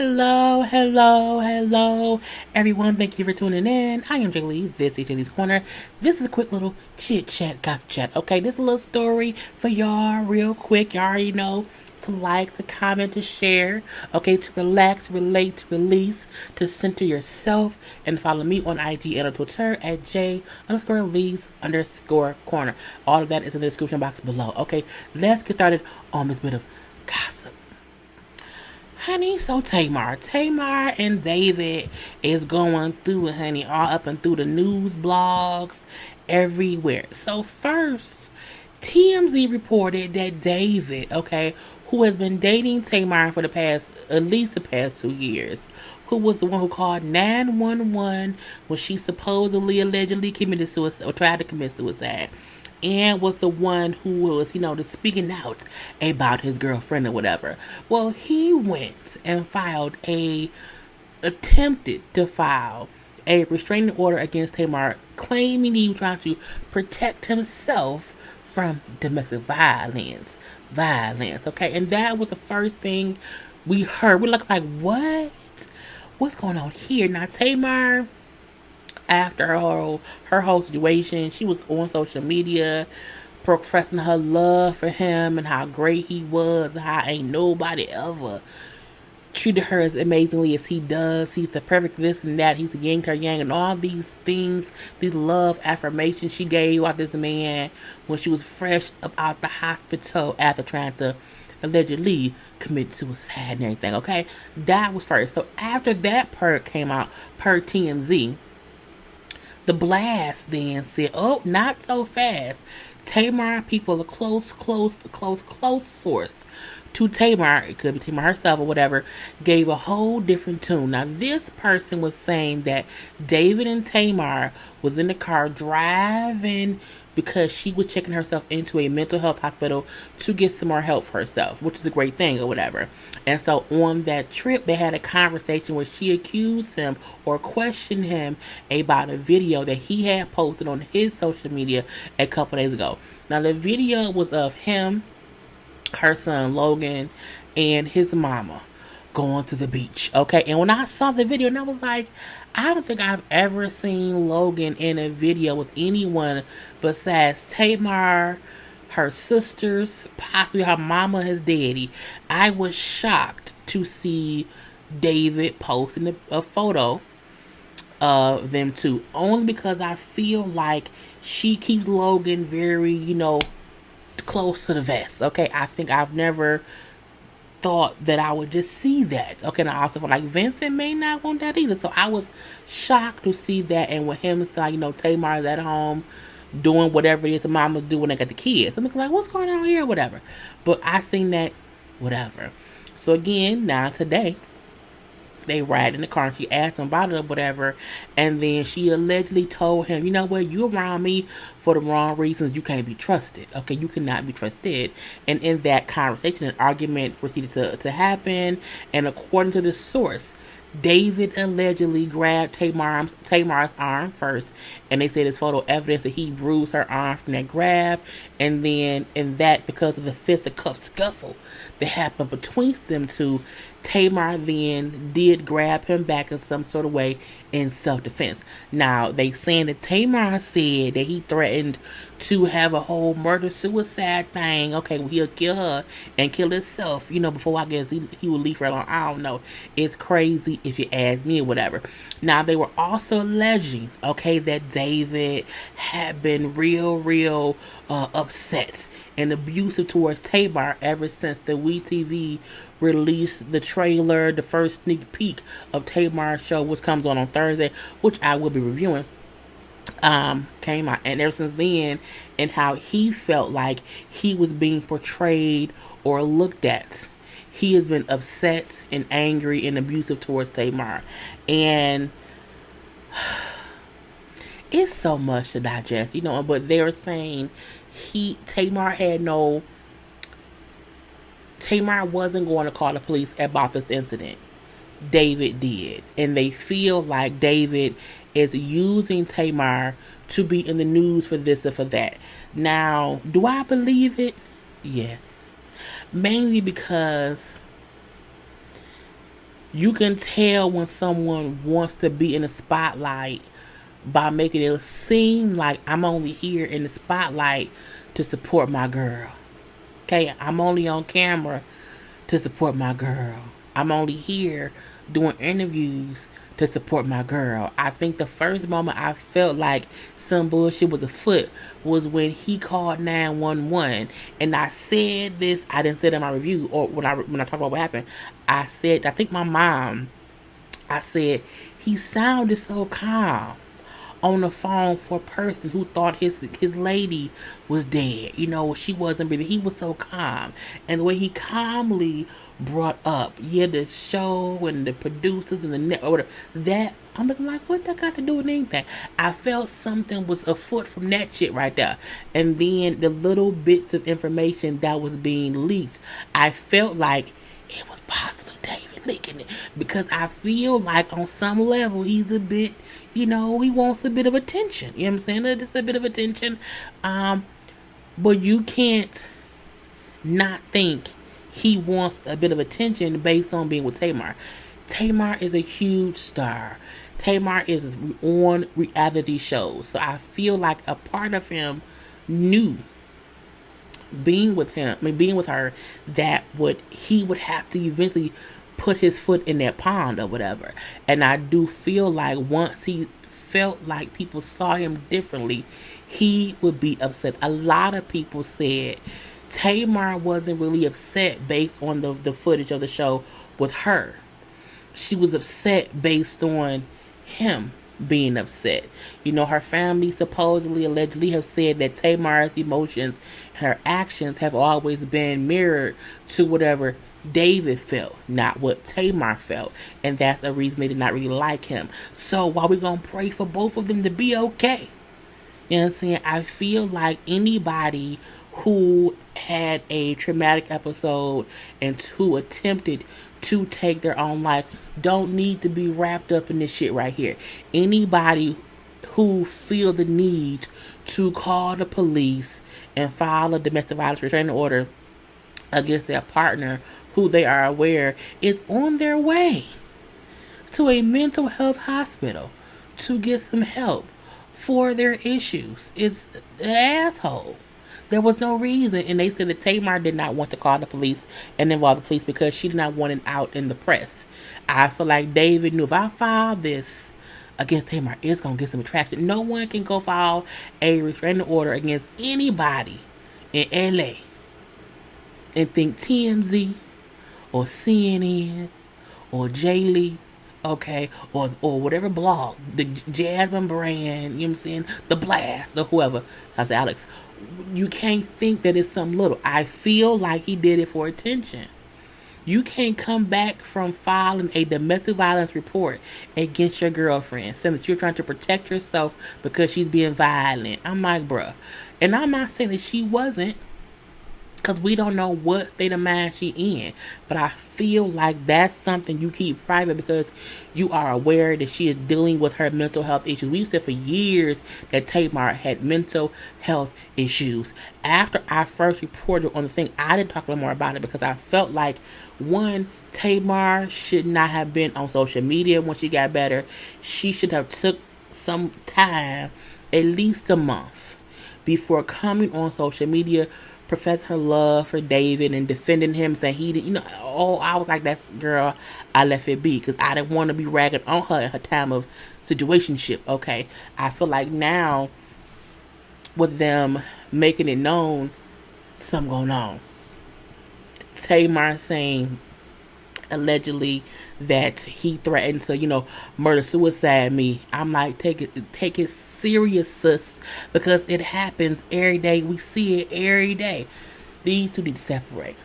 Hello, everyone. Thank you for tuning in. I am JayLee. This is JLeesCorner. This is a quick little chit chat, gossip chat. Okay, this is a little story for y'all, real quick. Y'all already know to like, to comment, to share. Okay, to relax, relate, to release, to center yourself, and follow me on IG and on Twitter at J_Lees_Corner. All of that is in the description box below. Okay, let's get started on this bit of gossip. Honey, so Tamar and David is going through it, honey, all up and through the news blogs, everywhere. So first, TMZ reported that David, okay, who has been dating Tamar for at least the past 2 years, who was the one who called 911 when she supposedly, allegedly committed suicide or tried to commit suicide, and was the one who was, just speaking out about his girlfriend or whatever. Well, he went and attempted to file a restraining order against Tamar, claiming he was trying to protect himself from domestic violence. Okay, and that was the first thing we heard. We looked like, what? What's going on here? Now, Tamar, after her whole situation, she was on social media professing her love for him and how great he was, and how ain't nobody ever treated her as amazingly as he does. He's the perfect this and that. He's the yang her yang, and all these things, these love affirmations she gave out this man when she was fresh up out the hospital after trying to allegedly commit suicide and everything. Okay, that was first. So after that part came out per TMZ, the blast then said, "Oh, not so fast." Tamar people, a close source to Tamar, it could be Tamar herself or whatever, gave a whole different tune. Now, this person was saying that David and Tamar was in the car driving because she was checking herself into a mental health hospital to get some more help for herself, which is a great thing or whatever. And so on that trip, they had a conversation where she accused him or questioned him about a video that he had posted on his social media a couple days ago. Now, the video was of him, her son Logan, and his mama going to the beach. Okay, and when I saw the video, and I was like, I don't think I've ever seen Logan in a video with anyone besides Tamar, her sisters, possibly her mama, his daddy. I was shocked to see David posting a photo of them two, only because I feel like she keeps Logan very, close to the vest. Okay, I think I've never thought that I would just see that. Okay, and I also feel like Vincent may not want that either. So I was shocked to see that, and with him saying, Tamar's at home doing whatever it is the mamas do when they got the kids. I'm like, what's going on here? Whatever. But I seen that, whatever. So again, now today, they ride in the car and she asked him about it or whatever, and then she allegedly told him, you know what, you around me for the wrong reasons, you can't be trusted. Okay, you cannot be trusted. And in that conversation, an argument proceeded to happen, and according to the source, David allegedly grabbed Tamar's arm first, and they said there's photo evidence that he bruised her arm from that grab, and then because of the fisticuff scuffle that happened between them two, Tamar then did grab him back in some sort of way in self-defense. Now, they saying that Tamar said that he threatened to have a whole murder-suicide thing. Okay, well, he'll kill her and kill himself, before I guess he would leave her alone. I don't know. It's crazy if you ask me or whatever. Now, they were also alleging, okay, that David had been real upset and abusive towards Tamar ever since the WeTV released the trailer, the first sneak peek of Tamar's show, which comes on Thursday, which I will be reviewing, came out. And ever since then, and how he felt like he was being portrayed or looked at, he has been upset and angry and abusive towards Tamar. And it's so much to digest, but they were saying Tamar wasn't going to call the police about this incident. David did. And they feel like David is using Tamar to be in the news for this or for that. Now, do I believe it? Yes. Mainly because You can tell when someone wants to be in the spotlight by making it seem like I'm only here in the spotlight to support my girl. Okay, I'm only on camera to support my girl. I'm only here doing interviews to support my girl. I think the first moment I felt like some bullshit was afoot was when he called 911. And I said this, I didn't say it in my review or when I talked about what happened. I said, I think my mom, I said, he sounded so calm on the phone for a person who thought his lady was dead. You know, she wasn't breathing. He was so calm. And the way he calmly brought up, yeah, the show and the producers and the net or whatever, that I'm looking like, what that got to do with anything? I felt something was afoot from that shit right there. And then the little bits of information that was being leaked, I felt like it was possibly David leaking it. Because I feel like on some level he's a bit, he wants a bit of attention. You know what I'm saying? Just a bit of attention. But you can't not think he wants a bit of attention based on being with Tamar. Tamar is a huge star. Tamar is on reality shows. So I feel like a part of him knew being with her, that he would have to eventually put his foot in that pond or whatever. And I do feel like once he felt like people saw him differently, he would be upset. A lot of people said Tamar wasn't really upset based on the footage of the show with her. She was upset based on him being upset. Her family supposedly, allegedly have said that Tamar's emotions, her actions have always been mirrored to whatever David felt, not what Tamar felt. And that's a reason they did not really like him. So while we're going to pray for both of them to be okay, you know what I'm saying? I feel like anybody who had a traumatic episode and who attempted to take their own life don't need to be wrapped up in this shit right here. Anybody who feel the need to call the police and file a domestic violence restraining order against their partner who they are aware is on their way to a mental health hospital to get some help for their issues is an asshole. There was no reason, and they said that Tamar did not want to call the police and involve the police because she did not want it out in the press. I feel like David knew if I file this against Tamar, it's going to get some traction. No one can go file a restraining order against anybody in LA and think TMZ or CNN or JLeesCorner, okay, or whatever blog, the Jasmine brand, you know what I'm saying, the Blast, or whoever, that's Alex. You can't think that it's something little. I feel like he did it for attention. You can't come back from filing a domestic violence report against your girlfriend saying that you're trying to protect yourself because she's being violent. I'm like, bruh. And I'm not saying that she wasn't, because we don't know what state of mind she in. But I feel like that's something you keep private because you are aware that she is dealing with her mental health issues. We've said for years that Tamar had mental health issues. After I first reported on the thing, I didn't talk a little more about it because I felt like, one, Tamar should not have been on social media when she got better. She should have took some time, at least a month, before coming on social media, profess her love for David and defending him, saying he did, I was like, that's girl, I left it be because I didn't want to be ragging on her in her time of situationship. Okay, I feel like now with them making it known something going on, Tamar saying allegedly that he threatened to, murder suicide me. I'm like, take it serious, sis, because it happens every day. We see it every day. These two need to separate.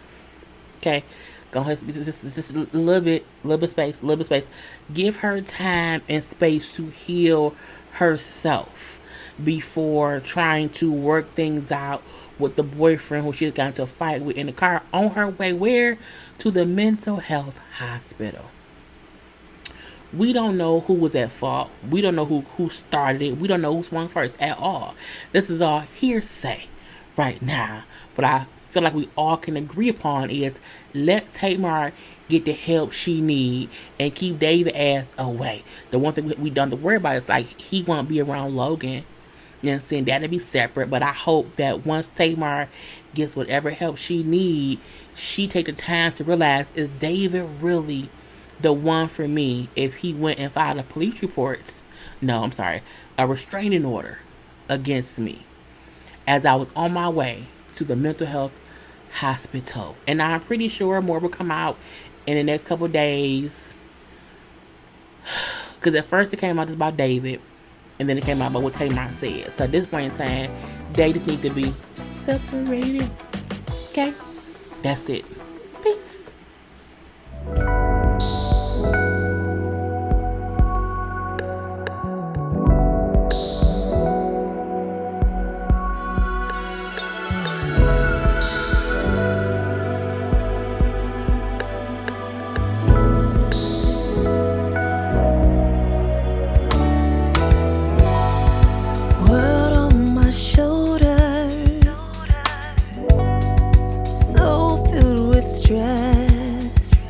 Okay, go ahead, just a little bit space. Give her time and space to heal herself before trying to work things out with the boyfriend who she's got into a fight with in the car on her way where? To the mental health hospital. We don't know who was at fault. We don't know who started it. We don't know who swung first at all. This is all hearsay right now. But I feel like we all can agree upon is let Tamar get the help she need and keep David ass away. The one thing we don't have to worry about is like he won't be around Logan. You know what I'm saying? That'll be separate. But I hope that once Tamar gets whatever help she need, she take the time to realize, is David really the one for me if he went and filed a police reports? No, I'm sorry. A restraining order against me as I was on my way to the mental health hospital. And I'm pretty sure more will come out in the next couple of days. Because at first it came out just about David. And then it came out about what Tamar said. So at this point in time, they just need to be separated. Okay? That's it.